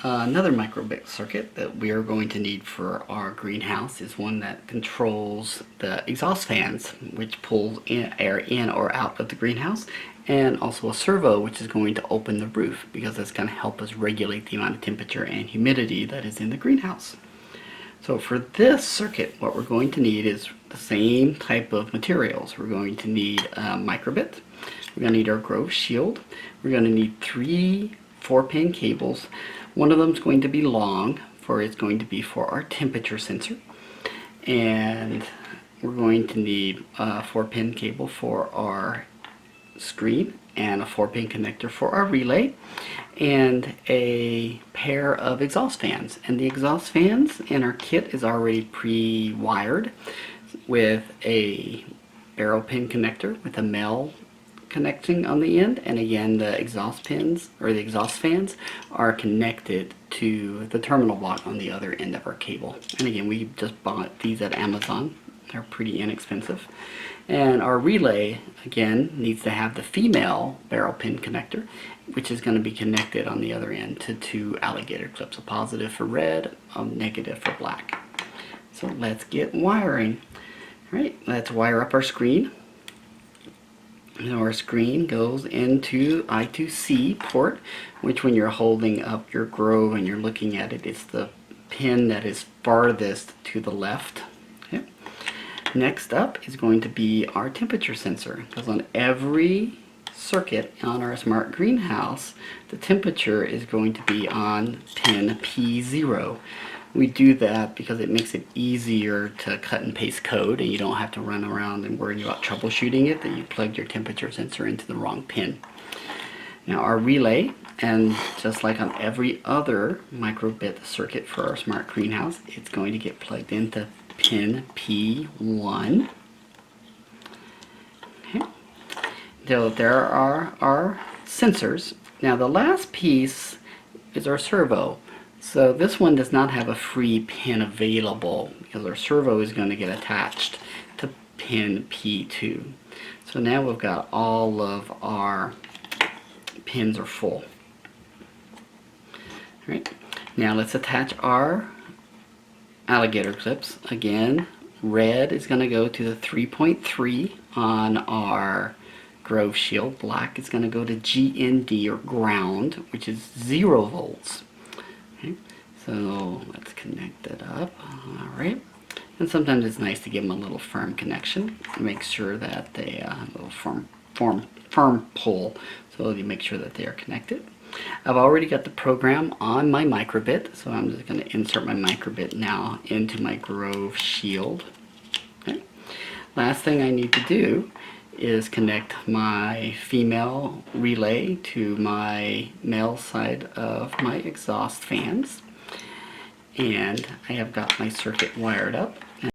Another microbit circuit that we are going to need for our greenhouse is one that controls the exhaust fans, which pulls air in or out of the greenhouse, and also a servo, which is going to open the roof because that's going to help us regulate the amount of temperature and humidity that is in the greenhouse. So for this circuit, what we're going to need is the same type of materials. We're going to need a microbit, we're going to need our Grove shield, we're going to need 3 4-pin cables. One of them is going to be long, it's going to be for our temperature sensor, and we're going to need a 4-pin cable for our screen and a 4-pin connector for our relay, and a pair of exhaust fans. And the exhaust fans in our kit is already pre-wired with a barrel pin connector with a male connecting on the end, and again the exhaust pins or the exhaust fans are connected to the terminal block on the other end of our cable. And again, we just bought these at Amazon. They're pretty inexpensive. And our relay again needs to have the female barrel pin connector, which is going to be connected on the other end to 2 alligator clips, a positive for red, a negative for black. So let's get wiring. All right, let's wire up our screen. Now our screen goes into I2C port, which when you're holding up your Grove and you're looking at it, it's the pin that is farthest to the left. Okay. Next up is going to be our temperature sensor, because on every circuit on our smart greenhouse, the temperature is going to be on pin P0. We do that because it makes it easier to cut and paste code, and you don't have to run around and worry about troubleshooting it, that you plugged your temperature sensor into the wrong pin. Now our relay, and just like on every other microbit circuit for our smart greenhouse, it's going to get plugged into pin P1. Okay. So there are our sensors. Now the last piece is our servo. So this one does not have a free pin available because our servo is going to get attached to pin P2. So now we've got all of our pins are full. All right. Now let's attach our alligator clips. Again, red is going to go to the 3.3 on our Grove shield. Black is going to go to GND or ground, which is 0 volts. So let's connect it up. Alright. And sometimes it's nice to give them a little firm connection. Make sure that they have a little firm pull, so you make sure that they are connected. I've already got the program on my microbit, so I'm just going to insert my microbit now into my Grove shield. Okay. Last thing I need to do is connect my female relay to my male side of my exhaust fans. And I have got my circuit wired up.